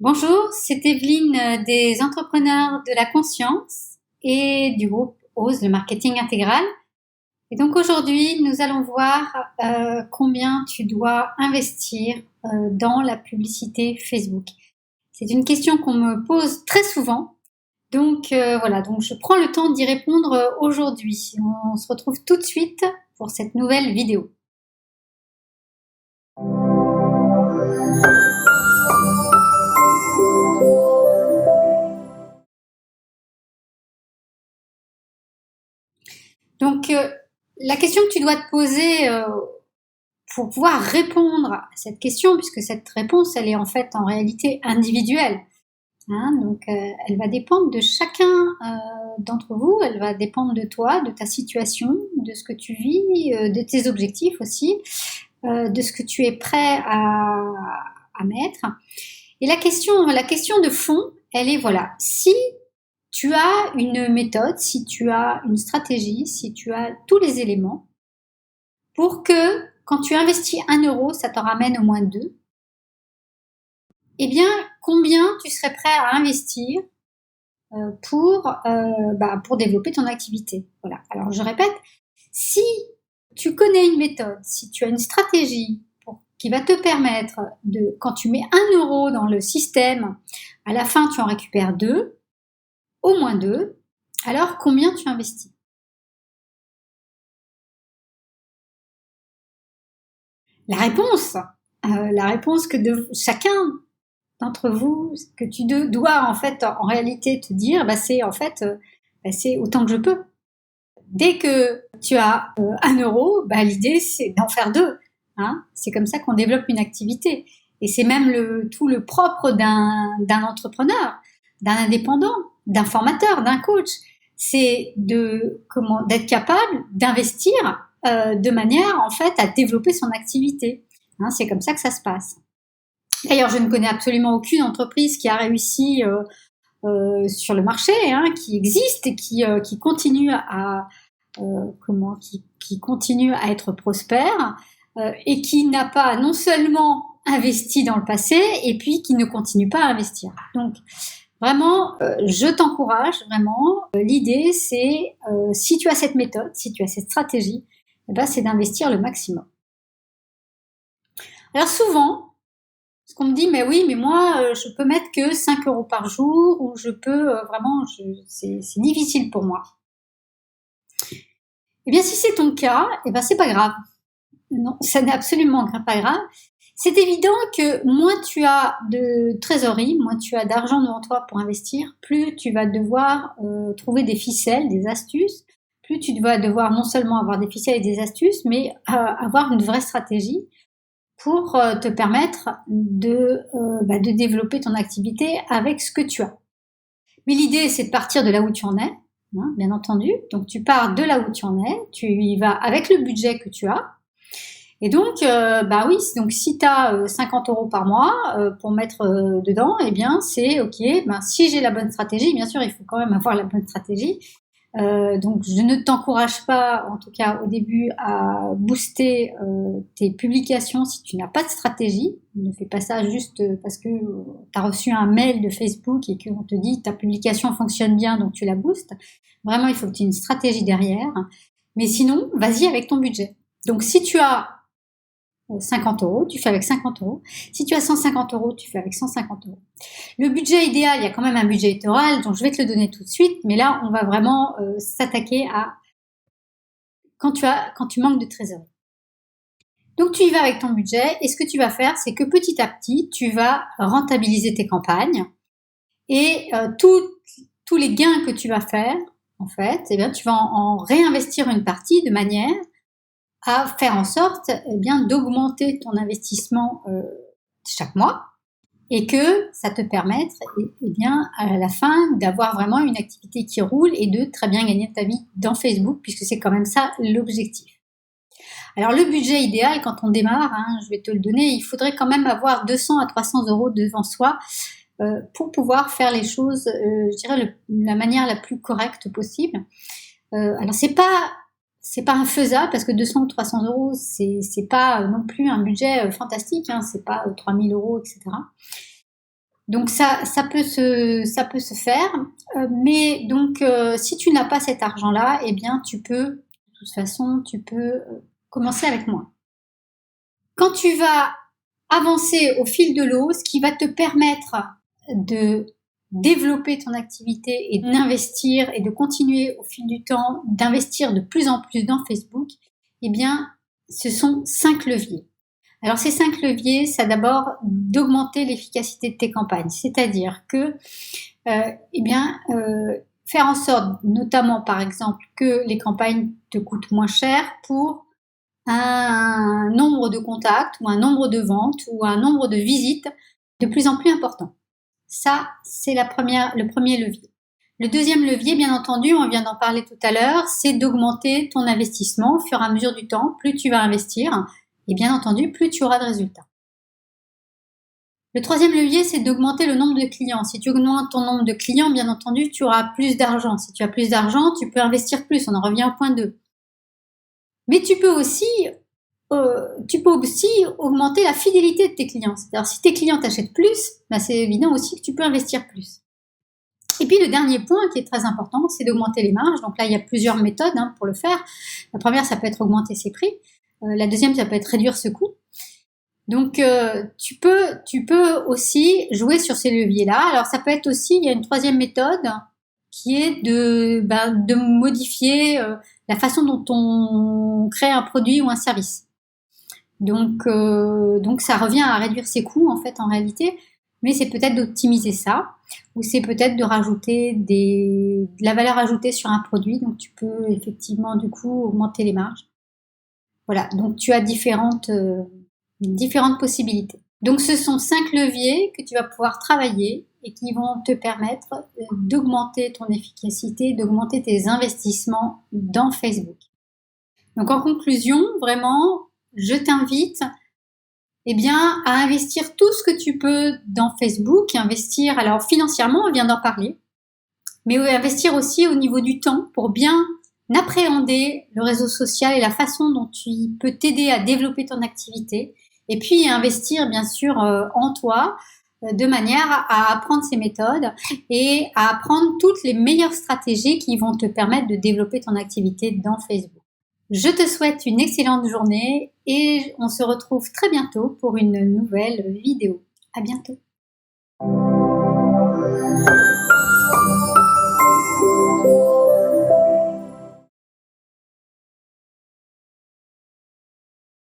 Bonjour, c'est Evelyne des entrepreneurs de la conscience et du groupe OSE, le marketing intégral. Et donc aujourd'hui, nous allons voir combien tu dois investir dans la publicité Facebook. C'est une question qu'on me pose très souvent. Donc voilà, donc je prends le temps d'y répondre aujourd'hui. On se retrouve tout de suite pour cette nouvelle vidéo. Donc, la question que tu dois te poser pour pouvoir répondre à cette question, puisque cette réponse, elle est en fait en réalité individuelle, hein, donc elle va dépendre de chacun d'entre vous, elle va dépendre de toi, de ta situation, de ce que tu vis, de tes objectifs aussi, de ce que tu es prêt à mettre. Et la question de fond, elle est voilà, si tu as une méthode, si tu as une stratégie, si tu as tous les éléments pour que quand tu investis 1 euro, ça t'en ramène au moins 2, eh bien, combien tu serais prêt à investir pour développer ton activité. Voilà. Alors, je répète, si tu connais une méthode, si tu as une stratégie qui va te permettre de, quand tu mets 1 euro dans le système, à la fin, tu en récupères 2, au moins 2, alors combien tu investis? La réponse que de chacun d'entre vous, que tu dois en fait en réalité te dire, c'est en fait, c'est autant que je peux. Dès que tu as 1 euro, l'idée c'est d'en faire 2. Hein, c'est comme ça qu'on développe une activité. Et c'est même tout le propre d'un entrepreneur, d'un indépendant, d'un formateur, d'un coach. C'est d'être capable d'investir de manière en fait à développer son activité. Hein, c'est comme ça que ça se passe. D'ailleurs, je ne connais absolument aucune entreprise qui a réussi sur le marché, hein, qui existe et qui continue qui continue à être prospère et qui n'a pas non seulement investi dans le passé et puis qui ne continue pas à investir. Donc vraiment, je t'encourage vraiment. L'idée, c'est si tu as cette méthode, si tu as cette stratégie, c'est d'investir le maximum. Alors souvent, ce qu'on me dit, mais oui, mais moi, je peux mettre que 5 euros par jour, ou je peux c'est difficile pour moi. Eh bien, si c'est ton cas, c'est pas grave. Non, ça n'est absolument pas grave. C'est évident que moins tu as de trésorerie, moins tu as d'argent devant toi pour investir, plus tu vas devoir trouver des ficelles, des astuces, plus tu vas devoir non seulement avoir des ficelles et des astuces, mais avoir une vraie stratégie pour te permettre de développer ton activité avec ce que tu as. Mais l'idée, c'est de partir de là où tu en es, hein, bien entendu. Donc, tu pars de là où tu en es, tu y vas avec le budget que tu as. Et donc, oui, donc si tu as 50 euros par mois pour mettre dedans, eh bien, c'est OK. Si j'ai la bonne stratégie, bien sûr, il faut quand même avoir la bonne stratégie. Donc, je ne t'encourage pas, en tout cas au début, à booster tes publications si tu n'as pas de stratégie. Ne fais pas ça juste parce que tu as reçu un mail de Facebook et qu'on te dit ta publication fonctionne bien, donc tu la boostes. Vraiment, il faut que tu aies une stratégie derrière. Mais sinon, vas-y avec ton budget. Donc, si tu as 50 euros, tu fais avec 50 euros. Si tu as 150 euros, tu fais avec 150 euros. Le budget idéal, il y a quand même un budget électoral, donc je vais te le donner tout de suite, mais là, on va vraiment s'attaquer à quand tu manques de trésorerie. Donc, tu y vas avec ton budget, et ce que tu vas faire, c'est que petit à petit, tu vas rentabiliser tes campagnes, et tous les gains que tu vas faire, en fait, tu vas en réinvestir une partie de manière à faire en sorte d'augmenter ton investissement chaque mois et que ça te permette à la fin d'avoir vraiment une activité qui roule et de très bien gagner ta vie dans Facebook, puisque c'est quand même ça l'objectif. Alors le budget idéal quand on démarre, hein, je vais te le donner, il faudrait quand même avoir 200 à 300 euros devant soi pour pouvoir faire les choses, je dirais, de la manière la plus correcte possible. Alors c'est pas infaisable parce que 200 ou 300 euros, c'est pas non plus un budget fantastique, hein, c'est pas 3000 euros, etc. Donc ça peut se faire, mais donc si tu n'as pas cet argent-là, eh bien tu peux, de toute façon, tu peux commencer avec moi. Quand tu vas avancer au fil de l'eau, ce qui va te permettre de développer ton activité et d'investir et de continuer au fil du temps, d'investir de plus en plus dans Facebook, eh bien, ce sont 5 leviers. Alors ces 5 leviers, c'est d'abord d'augmenter l'efficacité de tes campagnes, c'est-à-dire que faire en sorte, notamment par exemple, que les campagnes te coûtent moins cher pour un nombre de contacts ou un nombre de ventes ou un nombre de visites de plus en plus important. Ça, c'est le premier levier. Le deuxième levier, bien entendu, on vient d'en parler tout à l'heure, c'est d'augmenter ton investissement au fur et à mesure du temps. Plus tu vas investir, et bien entendu, plus tu auras de résultats. Le troisième levier, c'est d'augmenter le nombre de clients. Si tu augmentes ton nombre de clients, bien entendu, tu auras plus d'argent. Si tu as plus d'argent, tu peux investir plus. On en revient au point 2. Mais tu peux aussi augmenter la fidélité de tes clients. C'est-à-dire, si tes clients t'achètent plus, c'est évident aussi que tu peux investir plus. Et puis, le dernier point qui est très important, c'est d'augmenter les marges. Donc là, il y a plusieurs méthodes pour le faire. La première, ça peut être augmenter ses prix. La deuxième, ça peut être réduire ce coût. Donc, tu peux aussi jouer sur ces leviers-là. Alors, ça peut être aussi, il y a une troisième méthode qui est de modifier la façon dont on crée un produit ou un service. Donc ça revient à réduire ses coûts en fait en réalité, mais c'est peut-être d'optimiser ça, ou c'est peut-être de rajouter de la valeur ajoutée sur un produit. Donc tu peux effectivement du coup augmenter les marges. Voilà, donc tu as différentes possibilités. Donc ce sont 5 leviers que tu vas pouvoir travailler et qui vont te permettre d'augmenter ton efficacité, d'augmenter tes investissements dans Facebook. Donc en conclusion, vraiment, je t'invite à investir tout ce que tu peux dans Facebook, investir alors financièrement, on vient d'en parler, mais investir aussi au niveau du temps pour bien appréhender le réseau social et la façon dont tu peux t'aider à développer ton activité, et puis investir bien sûr en toi, de manière à apprendre ces méthodes et à apprendre toutes les meilleures stratégies qui vont te permettre de développer ton activité dans Facebook. Je te souhaite une excellente journée et on se retrouve très bientôt pour une nouvelle vidéo. À bientôt.